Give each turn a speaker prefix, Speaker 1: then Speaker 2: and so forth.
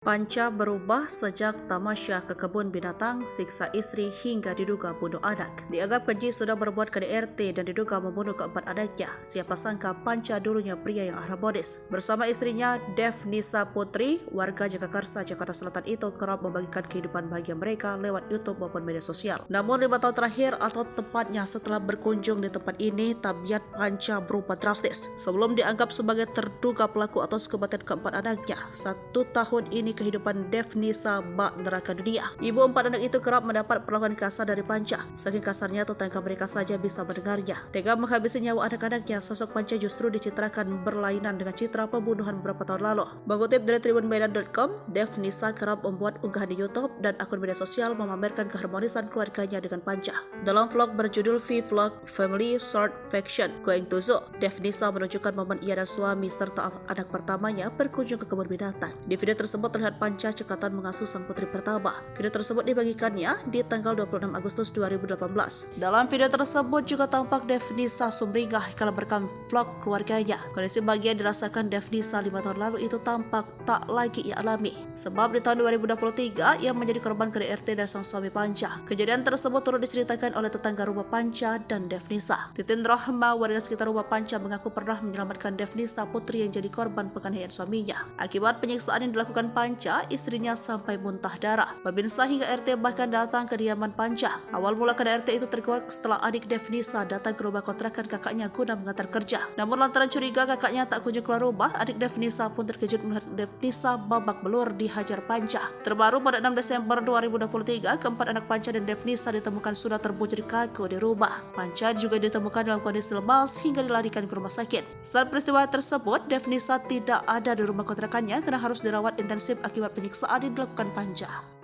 Speaker 1: Panca berubah sejak tamasya ke kebun binatang, siksa istri hingga diduga bunuh anak. Dianggap keji sudah berbuat KDRT dan diduga membunuh keempat anaknya. Siapa sangka Panca dulunya pria yang harmonis. Bersama istrinya Dev Nisa Putri, warga Jagakarsa, Jakarta Selatan itu kerap membagikan kehidupan bahagia mereka lewat YouTube maupun media sosial. Namun 5 tahun terakhir atau tepatnya setelah berkunjung di tempat ini, tabiat Panca berubah drastis. Sebelum dianggap sebagai terduga pelaku atas kematian keempat anaknya, 1 tahun ini kehidupan Dev Nisa bak neraka dunia. Ibu 4 anak itu kerap mendapat perlakuan kasar dari Panca. Saking kasarnya tetangga mereka saja bisa mendengarnya. Tega menghabisi nyawa anak-anaknya, sosok Panca justru dicitrakan berlainan dengan citra pembunuhan beberapa tahun lalu. Mengutip dari tribunmedan.com, Dev Nisa kerap membuat unggahan di YouTube dan akun media sosial memamerkan keharmonisan keluarganya dengan Panca. Dalam vlog berjudul V-Vlog Family Short Fiction Going to Zoo, Dev Nisa menunjukkan momen ia dan suami serta anak pertamanya berkunjung ke kebun binatang. Di video tersebut terlihat Panca cekatan mengasuh sang putri pertama. Video tersebut dibagikannya di tanggal 26 Agustus 2018. Dalam video tersebut juga tampak Dev Nisa sumringah kala merekam vlog keluarganya. Kondisi bahagia dirasakan Dev Nisa 5 tahun lalu itu tampak tak lagi ia alami. Sebab di tahun 2023 ia menjadi korban KDRT dari sang suami Panca. Kejadian tersebut turut diceritakan oleh tetangga rumah Panca dan Dev Nisa. Titin Rahma, warga sekitar rumah Panca, mengaku pernah menyelamatkan Dev Nisa Putri yang jadi korban penganiayaan suaminya. Akibat penyiksaan yang dilakukan Panca, istrinya sampai muntah darah. Babinsa hingga RT bahkan datang ke kediaman Panca. Awal mula KDRT itu terkuak setelah adik Dev Nisa datang ke rumah kontrakan kakaknya guna mengantar kerja. Namun lantaran curiga kakaknya tak kunjung keluar rumah, adik Dev Nisa pun terkejut melihat Dev Nisa babak belur dihajar Panca. Terbaru pada 6 Desember 2023, keempat anak Panca dan Dev Nisa ditemukan sudah terbujur kaku di rumah. Panca juga ditemukan dalam kondisi lemas hingga dilarikan ke rumah sakit. Saat peristiwa tersebut, Dev Nisa tidak ada di rumah kontrakannya karena harus dirawat intensif akibat penyiksaan yang dilakukan Panca.